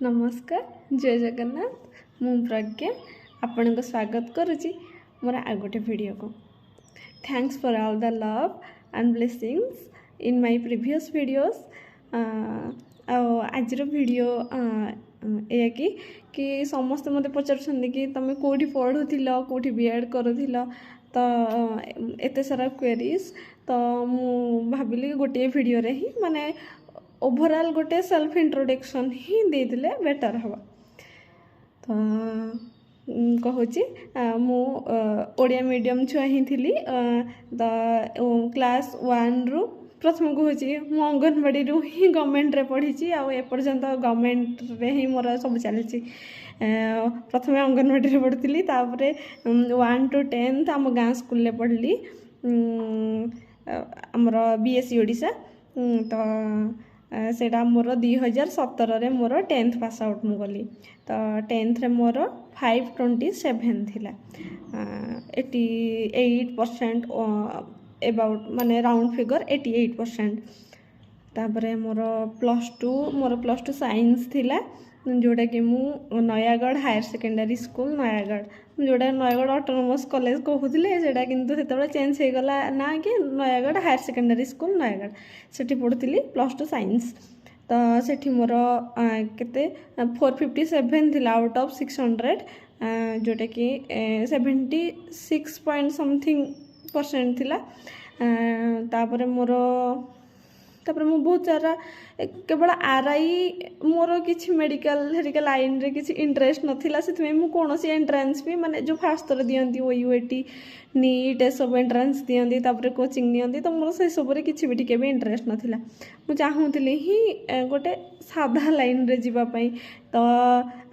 नमस्कार जय जगन्नाथ मु प्रज्ञा आपण को स्वागत करुच्ची मोर आ गोटे वीडियो को। Thanks for all the love and blessings in my previous videos. आज वीडियो या कि समस्त मत पचार कि तुम कौटी पढ़ुल कौटी बीएड करुल तो एत सारा क्वेरीज तो मु भाविली गोटे वीडियो रे ही माने ओवरऑल गोटे सेल्फ इंट्रोडक्शन ही देदेले बेटर हवा। तो कहूँ मु ओडिया मीडियम छुआ ही थी तो क्लास 1 रु प्रथम कहूँ मु अंगनवाड़ी रु ही गवर्नमेंट रे पढ़ी आपर्यंत गवर्नमेंट रे ही मोर सब चली। प्रथम अंगनवाड़ी रे पढ़ी तापर 1 to 10 आम गाँ स्कूल पढ़ली आमर बीएससी ओडिशा। तो सेटा मोर 2017 मोर 10th पास आउट मु गली। तो 10th रे मोर 527 थिला 88% अबाउट माने राउंड फिगर 88%। तापरे मोर प्लस टू साइंस थिला जोड़ा कि मु Nayagarh higher secondary school Nayagarh जोड़ा नयागढ़ ऑटोनोमस कॉलेज कहूले सेटा किंतु सेतबे चेंज हो गला ना कि Nayagarh higher secondary school Nayagarh सेठी पढ़ुली प्लस टू साइंस। तो सेठी मोर केते 457 थिला आउट ऑफ 600 जोटा कि 76 पॉइंट समथिंग परसेंट थिला। तापरे मोर मु बहुत सारा केवल आरआई मोर किसी मेडिकल हेरिकल लाइन रे किसी इंटरेस्ट नथिला से मु कौन सी एंट्रेंस भी माने जो फास्ट थर दियंती ओयूएटी नीट ए सब एंट्रेंस दियंती तापर कोचिंग नियंती तो मोर से सब रे किसी भी टिके भी इंटरेस्ट नथिला। मु चाहूतिली ही गोटे साधा लाइन रे जीवा पई। तो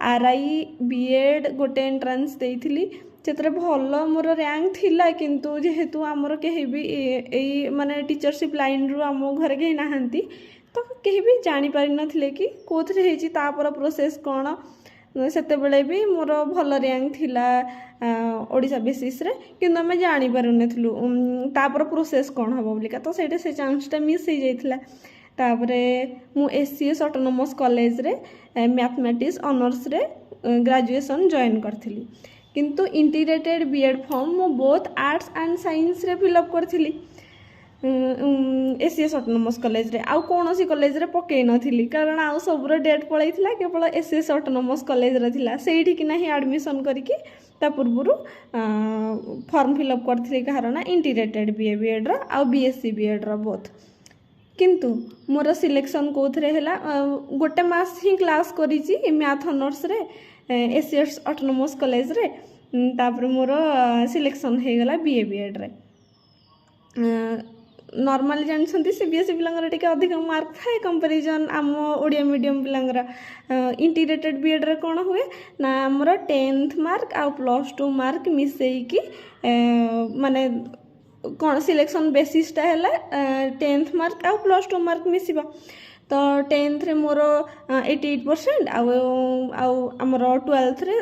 आरआई बीएड गोटे एंट्रेंस देइथिली से भल मोर रैंक थिला किंतु जेहेतु आमर कहीं भी माने टीचरशिप लाइन रु आम घर कहीं नहांती तो कहीं भी जानी पारि नथिले कि कोथरे हेची तापर प्रोसेस कौन सेते बेले भी मोर भल रैंक थिला ओडिशा बेसिस रे किंतु आम जानी पारु नथिलु तापर प्रोसेस कौन हबो बोलिका। तो सेटे से चांसटा मिस हो जाइथिला। तापरे मु एससीएस ऑटोनोमस कॉलेज रे मैथमेटिक्स ऑनर्स रे ग्रेजुएशन जॉइन करथिली किंतु इंटीग्रेटेड बीएड फॉर्म मु बोथ आर्ट्स एंड साइंस रे फिलअप करथिली एससीएस ऑटोनोमस कॉलेज रे आउ कौन सी कॉलेज रे पकई नथिली कारण आउ सबरो डेट पळैथिला केवल एससीएस ऑटोनोमस कॉलेज रे थिला सेठी कि नाही एडमिशन करिकि ता पूर्वरु फॉर्म फिलअप करथिली कारण इंटीग्रेटेड बीएड रो आउ बीएससी बीएड रो बोथ। किंतु मोर सिलेक्शन कोथरे हैला गोटे मास ही क्लास करिछि मैथ ऑनर्स रे एससीएस ऑटोनोमस कॉलेज रे तापर मोर सिलेक्शन हो गला बीए बीएड रे। नॉर्मली जानछंती सीबीएसई पिलांगर टिके अधिक मार्क थाए कंपैरिजन आम ओडिया मीडियम पिलांगर। इंटीग्रेटेड बीएड रे कोन हुए ना हमर 10th मार्क आ प्लस 2 मार्क मिसेई कि माने कौन सिलेक्शन बेसिसटा है 10th मार्क आ प्लस 2 मार्क मिसिबा। तो 10th रे मोर 88% आमर 12th रे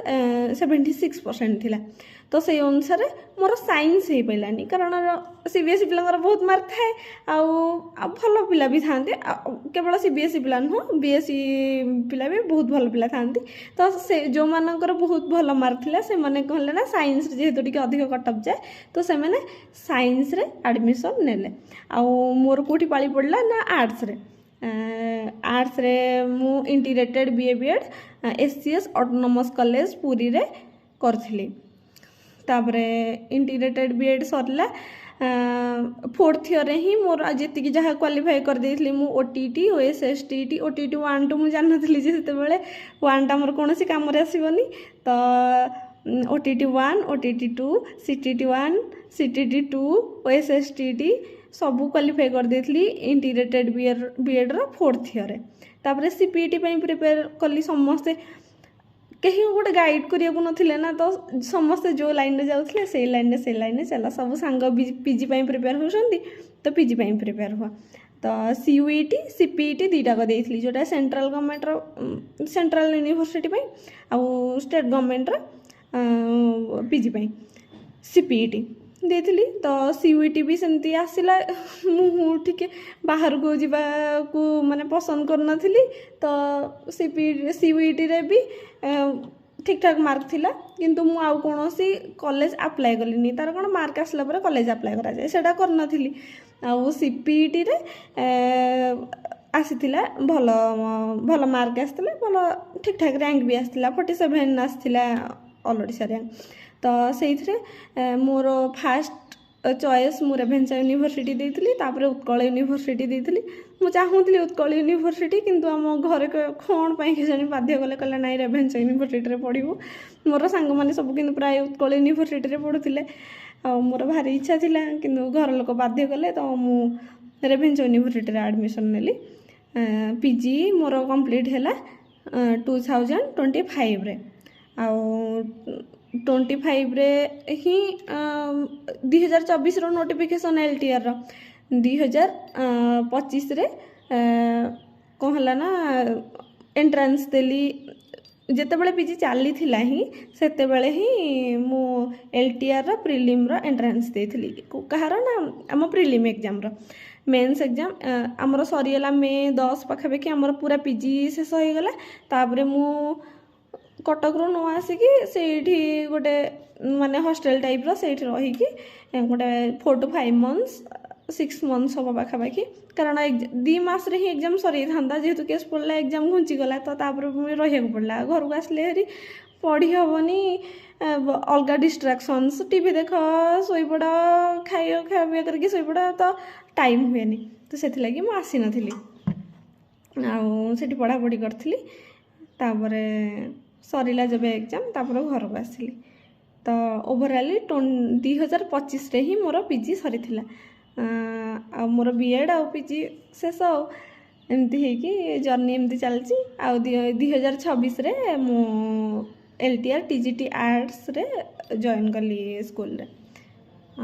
76% थिला। तो से अनुसार मोर साइंस हो पारानी कारण सीबीएसई पिलांगर बहुत मार्क थाए भल पिला भी था केवल सीबीएसई पिला नुह बीएससी पिला भी बहुत भल पिला था। तो से जो मानकर बहुत भल मार्क थिला से माने कहले ना साइंस जेहेतु टिके अधिक कटअप जाए तो से माने साइंस रे एडमिशन नेले। मोर कोठी पाली पड़ला ना आर्ट्स रे मु integrated BA BEd SCS autonomous college Puri रे करथिली। तापरे इंटीग्रेटेड बीएड सरला 4th ईयर ही मोर जी जहाँ क्वालिफाई कर देइथली मु ओटीटी ओएसएसटीटी ओटीटी 1 2 मु जान नथली जे सेते बेले 1 टा मोर कोनोसी काम रे आसीबनी। तो ओटीटी 1 ओटीटी 2 सीटीटी 1 सीटीटी 2 ओएसएसटीटी सबू क्वालिफाई कर देइथली इंटीग्रेटेड बीएड रो 4th ईयर। तापरे सीपीटी पई प्रिपेयर कली समस्ते कहीं गोटे गाइड करिया नथिले ना तो समस्ते जो लाइन रे जाउथले से लाइन रे चला सब सांग पीजी पई प्रिपेयर होछंती तो पीजी पई प्रिपेयर हुआ। तो सीयूईटी सीपीटी दुईटा को देइथली जोटा सेंट्रल गवर्नमेंट रो सेंट्रल यूनिवर्सिटी पई आ स्टेट गवर्नमेंट रो पीजी पई सीपीटी। ଦେଇଥିଲି। ତ CUET ବି ସେମିତି ଆସିଲା। ମୁଁ ଟିକେ ବାହାରକୁ ଯିବାକୁ ମାନେ ପସନ୍ଦ କରୁନଥିଲି। ତ CUETରେ ବି ଠିକ୍ ଠାକ୍ ମାର୍କ ଥିଲା, କିନ୍ତୁ ମୁଁ ଆଉ କୌଣସି କଲେଜ ଆପ୍ଲାଏ କଲିନି। ତାର କ'ଣ ମାର୍କ ଆସିଲା ପରେ କଲେଜ ଆପ୍ଲାଏ କରାଯାଏ, ସେଇଟା କରିନଥିଲି। ଆଉ CPETରେ ଆସିଥିଲା ଭଲ ଭଲ ମାର୍କ ଆସିଥିଲା, ଭଲ ଠିକ୍ ଠାକ୍ ର୍ୟାଙ୍କ ବି ଆସିଥିଲା, 47 ଆସିଥିଲା ଅଲ୍ ଓଡ଼ିଶା ର୍ୟାଙ୍କ। ତ ସେଇଥିରେ ମୋର ଫାଷ୍ଟ ଚଏସ୍ ମୁଁ ରେଭେନ୍ସା ୟୁନିଭର୍ସିଟି ଦେଇଥିଲି, ତାପରେ ଉତ୍କଳ ୟୁନିଭର୍ସିଟି ଦେଇଥିଲି। ମୁଁ ଚାହୁଁଥିଲି ଉତ୍କଳ ୟୁନିଭର୍ସିଟି, କିନ୍ତୁ ଆମ ଘରେ କ'ଣ ପାଇଁ କେଜାଣି ବାଧ୍ୟ କଲେ, କହିଲେ ନାଇଁ ରେଭେନ୍ସା ୟୁନିଭର୍ସିଟିରେ ପଢ଼ିବୁ। ମୋର ସାଙ୍ଗମାନେ ସବୁ କିନ୍ତୁ ପ୍ରାୟ ଉତ୍କଳ ୟୁନିଭର୍ସିଟିରେ ପଢ଼ୁଥିଲେ। ଆଉ ମୋର ଭାରି ଇଚ୍ଛା ଥିଲା, କିନ୍ତୁ ଘର ଲୋକ ବାଧ୍ୟ କଲେ। ତ ମୁଁ ରେଭେନ୍ସା ୟୁନିଭର୍ସିଟିରେ ଆଡ଼ମିସନ୍ ନେଲି। PG ମୋର କମ୍ପ୍ଲିଟ୍ ହେଲା 2025ରେ। ଆଉ 25ରେ ହିଁ 2024ର ନୋଟିଫିକେସନ୍ LTRର 2025ରେ କ'ଣ ହେଲା ନା ଏଣ୍ଟ୍ରାନ୍ସ ଦେଲି। ଯେତେବେଳେ PG ଚାଲିଥିଲା ହିଁ ସେତେବେଳେ ହିଁ ମୁଁ LTRର ପ୍ରିଲିମ୍ର ଏଣ୍ଟ୍ରାନ୍ସ ଦେଇଥିଲି। କାହାର ନା ଆମ ପ୍ରିଲିମ୍ ଏକ୍ଜାମ୍ର। ମେନ୍ସ ଏକ୍ଜାମ୍ ଆମର ସରିଗଲା May 10 ପାଖାପାଖି, ଆମର ପୁରା PG ଶେଷ ହୋଇଗଲା। ତାପରେ ମୁଁ କଟକରୁ ନ ଆସିକି ସେଇଠି ଗୋଟେ ମାନେ ହଷ୍ଟେଲ ଟାଇପ୍ର ସେଇଠି ରହିକି ଗୋଟେ 4 to 5 months 6 months ହେବ ପାଖାପାଖି, କାରଣ 2 ମାସରେ ହିଁ ଏକ୍ଜାମ୍ ସରିଯାଇଥାନ୍ତା। ଯେହେତୁ କେସ୍ ପଡ଼ିଲା, ଏକ୍ଜାମ୍ ଘୁଞ୍ଚିଗଲା, ତ ତାପରେ ରହିବାକୁ ପଡ଼ିଲା। ଘରକୁ ଆସିଲେ ହେରି ପଢ଼ି ହେବନି, ଅଲଗା ଡିଷ୍ଟ୍ରାକ୍ସନ୍ସ, ଟିଭି ଦେଖ, ଶୋଇପଡ଼, ଖାଇବା ପିଇବା କରିକି ଶୋଇପଡ଼, ତ ଟାଇମ୍ ହୁଏନି। ତ ସେଥିଲାଗି ମୁଁ ଆସିନଥିଲି, ଆଉ ସେଠି ପଢ଼ାପଢ଼ି କରିଥିଲି। ତାପରେ ସରିଲା ଯେବେ ଏକ୍ଜାମ୍, ତାପରେ ଘରକୁ ଆସିଲି। ତ ଓଭରାଲି 2025ରେ ହିଁ ମୋର PG ସରିଥିଲା। ଆଉ ମୋର BEd ଆଉ PG ଶେଷ। ଆଉ ଏମିତି ହେଇକି ଜର୍ଣ୍ଣି ଏମିତି ଚାଲିଛି। ଆଉ 2026ରେ ମୁଁ LTR TGT ଆର୍ଟ୍ସରେ ଜଏନ୍ କଲି ସ୍କୁଲରେ।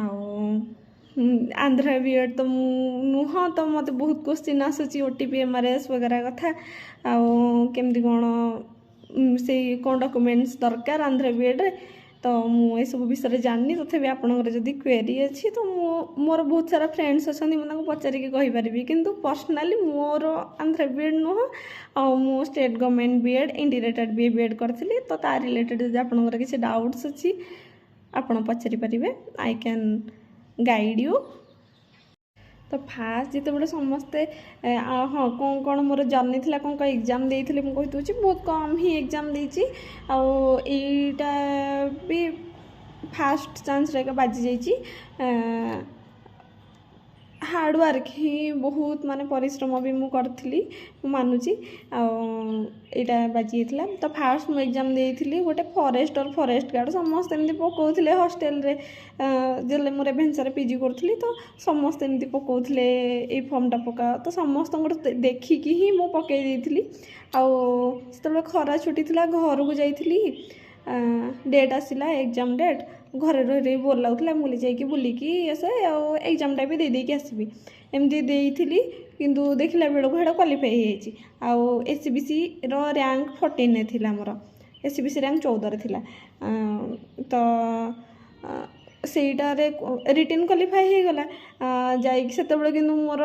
ଆଉ ଆନ୍ଧ୍ରା BEd ତ ମୁଁ ନୁହଁ, ତ ମୋତେ ବହୁତ କ୍ୱେଶ୍ଚିନ୍ ଆସୁଛି OTP MRS ବଗେରା କଥା। ଆଉ କେମିତି କ'ଣ ସେଇ କ'ଣ ଡକୁମେଣ୍ଟସ୍ ଦରକାର ଆନ୍ଧ୍ରା BEdରେ, ତ ମୁଁ ଏସବୁ ବିଷୟରେ ଜାଣିନି। ତଥାପି ଆପଣଙ୍କର ଯଦି କ୍ୱେରି ଅଛି, ତ ମୋର ବହୁତ ସାରା ଫ୍ରେଣ୍ଡସ୍ ଅଛନ୍ତି, ମୁଁ ତାଙ୍କୁ ପଚାରିକି କହିପାରିବି। କିନ୍ତୁ ପର୍ସନାଲି ମୋର ଆନ୍ଧ୍ରା BEd ନୁହଁ, ଆଉ ମୁଁ state government BEd integrated BEd କରିଥିଲି। ତ ତା ରିଲେଟେଡ୍ ଯଦି ଆପଣଙ୍କର କିଛି ଡାଉଟ୍ସ ଅଛି, ଆପଣ ପଚାରି ପାରିବେ। I can guide you. ତ ଫାଷ୍ଟ ଯେତେବେଳେ ସମସ୍ତେ ହଁ କ'ଣ ମୋର ଜର୍ଣ୍ଣି ଥିଲା, କ'ଣ ଏକ୍ଜାମ୍ ଦେଇଥିଲି, ମୁଁ କହିଦେଉଛି ବହୁତ କମ୍ ହିଁ ଏକ୍ଜାମ୍ ଦେଇଛି। ଆଉ ଏଇଟା ବି ଫାଷ୍ଟ ଚାନ୍ସରେ ଏକା ବାଜିଯାଇଛି। ହାର୍ଡ଼ୱାର୍କ ହିଁ ବହୁତ, ମାନେ ପରିଶ୍ରମ ବି ମୁଁ କରିଥିଲି, ମୁଁ ମାନୁଛି। ଆଉ ଏଇଟା ବାଜିଯାଇଥିଲା। ତ ଫାଷ୍ଟ ମୁଁ ଏକ୍ଜାମ୍ ଦେଇଥିଲି ଗୋଟେ ଫରେଷ୍ଟ ଗାର୍ଡ଼। ସମସ୍ତେ ଏମିତି ପକାଉଥିଲେ ହଷ୍ଟେଲରେ, ଯେତେବେଳେ ମୁଁ ରେଭେନ୍ସାରେ PG କରୁଥିଲି, ତ ସମସ୍ତେ ଏମିତି ପକାଉଥିଲେ ଏଇ ଫର୍ମଟା ପକାଅ। ତ ସମସ୍ତଙ୍କଠୁ ଦେଖିକି ହିଁ ମୁଁ ପକାଇ ଦେଇଥିଲି। ଆଉ ସେତେବେଳେ ଖରା ଛୁଟି ଥିଲା, ଘରକୁ ଯାଇଥିଲି। ଡେଟ୍ ଆସିଲା, ଏକ୍ଜାମ୍ ଡେଟ୍। ଘରେ ରହି ବୋର୍ ଲାଗୁଥିଲା, ମୁଁ ଯାଇକି ବୁଲିକି ଆସେ, ଆଉ ଏକ୍ଜାମ୍ଟା ବି ଦେଇଦେଇକି ଆସିବି, ଏମିତି ଦେଇଥିଲି। କିନ୍ତୁ ଦେଖିଲା ବେଳକୁ ସେଇଟା କ୍ୱାଲିଫାଇ ହେଇଯାଇଛି। ଆଉ SCBCର ର୍ୟାଙ୍କ 14ରେ ଥିଲା ମୋର, SCBC ର୍ୟାଙ୍କ 14ରେ ଥିଲା। ତ ସେଇଟାରେ ରିଟିନ୍ କ୍ୱାଲିଫାଇ ହେଇଗଲା। ଯାଇକି ସେତେବେଳେ କିନ୍ତୁ ମୋର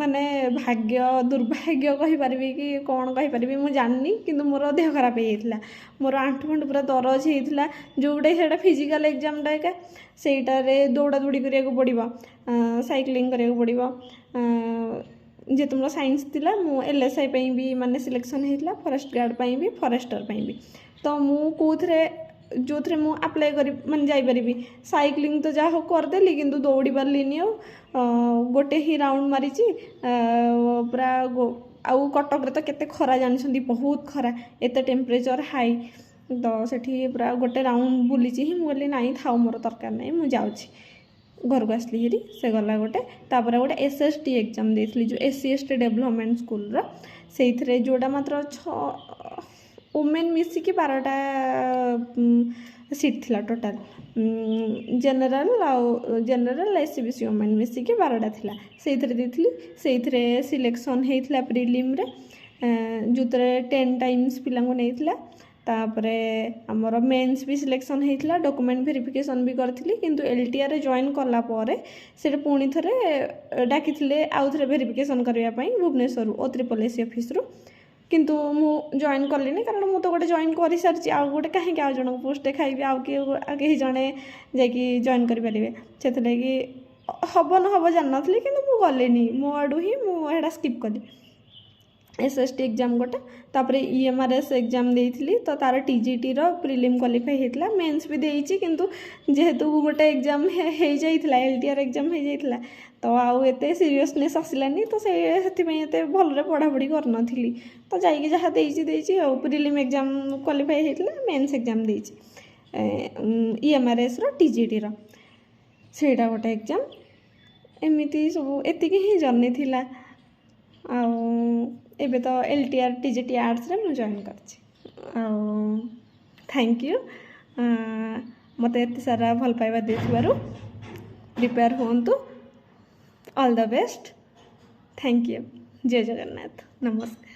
ମାନେ ଭାଗ୍ୟ ଦୁର୍ଭାଗ୍ୟ କହିପାରିବି କି କ'ଣ କହିପାରିବି ମୁଁ ଜାଣିନି, କିନ୍ତୁ ମୋର ଦେହ ଖରାପ ହେଇଯାଇଥିଲା। ମୋର ଆଣ୍ଠୁ ପୁରା ଦରଜ ହେଇଥିଲା। ଯେଉଁଟା ସେଇଟା ଫିଜିକାଲ୍ ଏକ୍ଜାମ୍ଟା ଏକା, ସେଇଟାରେ ଦୌଡ଼ା ଦୌଡ଼ି କରିବାକୁ ପଡ଼ିବ, ସାଇକ୍ଲିଂ କରିବାକୁ ପଡ଼ିବ। ଯେହେତୁ ମୋର ସାଇନ୍ସ ଥିଲା, ମୁଁ LSI ପାଇଁ ବି ମାନେ ସିଲେକ୍ସନ୍ ହେଇଥିଲା, ଫରେଷ୍ଟ ଗାର୍ଡ଼ ପାଇଁ ବି, ଫରେଷ୍ଟର ପାଇଁ ବି। ତ ମୁଁ ଯେଉଁଥିରେ ମୁଁ ଆପ୍ଲାଏ କରି ମାନେ ଯାଇପାରିବି। ସାଇକ୍ଲିଂ ତ ଯାହା ହଉ କରିଦେଲି, କିନ୍ତୁ ଦୌଡ଼ି ପାରିଲିନି। ଆଉ ଗୋଟେ ହିଁ ରାଉଣ୍ଡ ମାରିଛି ପୁରା। ଆଉ କଟକରେ ତ କେତେ ଖରା ଜାଣିଛନ୍ତି, ବହୁତ ଖରା, ଏତେ ଟେମ୍ପରେଚର୍ ହାଇ। ତ ସେଠି ପୁରା ଗୋଟେ ରାଉଣ୍ଡ ବୁଲିଛି ହିଁ। ମୁଁ କହିଲି ନାଇଁ ଥାଉ, ମୋର ଦରକାର ନାହିଁ, ମୁଁ ଯାଉଛି। ଘରକୁ ଆସିଲି ହେରି, ସେ ଗଲା ଗୋଟେ। ତାପରେ ଗୋଟେ SST ଏକ୍ଜାମ୍ ଦେଇଥିଲି, ଯେଉଁ SC ST ଡେଭଲପମେଣ୍ଟ ସ୍କୁଲର। ସେଇଥିରେ ଯେଉଁଟା ମାତ୍ର ଓମେନ୍ ମିଶିକି 12ଟା ସିଟ୍ ଥିଲା ଟୋଟାଲ୍। ଜେନେରାଲ୍ SCBC ଓମେନ୍ ମିଶିକି 12ଟା ଥିଲା। ସେଇଥିରେ ଦେଇଥିଲି। ସେଇଥିରେ ସିଲେକ୍ସନ୍ ହେଇଥିଲା ପ୍ରିଲିମ୍ରେ, ଯେଉଁଥିରେ 10 times ପିଲାଙ୍କୁ ନେଇଥିଲା। तापरे आमर मेन्स भी सिलेक्शन होता डॉक्यूमेंट वेरिफिकेशन भी करी किंतु एलटीआर जॉइन कला से पुणी थे डाकी आउ थे वेरिफिकेशन करने भुवनेश्वर O3 ऑफिस रु किंतु मु जॉइन कलिनी कारण मु तो गोटे जॉइन कर सारी आउ गोटे कहीं आउ जन पोस्ट खाइबी आउ किए जड़े जाकि जॉइन करेंगे से हम न हम जान नी कि गलिनी मो आड़ू ही मुझे स्किप कली SST एग्जाम गोटे तापर EMRS एग्जाम देइथिली तो तार TGT रो प्रिलिम क्वालिफाई हेतला मेंस भी देइची किंतु जेहेतु गोटे एग्जाम हे जाइथिला LTR एग्जाम हे जाइथिला तो आउ एते सीरियसनेस आसिलानी तो से एते भलरे पढ़ा पढ़ी कर नथिली तो जाइके जहाँ देइची आ प्रिलिम एग्जाम क्वालिफाई हेतला मेंस एग्जाम देइची EMRS रो TGT रो सेटा गोटे एग्जाम एमिति सब एतिकी ही जर्नी थिला आ एबे तो LTR TGT आर्ट्स रे मु जॉइन करछि थैंक यू मते एते सारा भल पाइबा देथिबारु प्रिपेयर होंतु all the best thank you जय जगन्नाथ नमस्कार।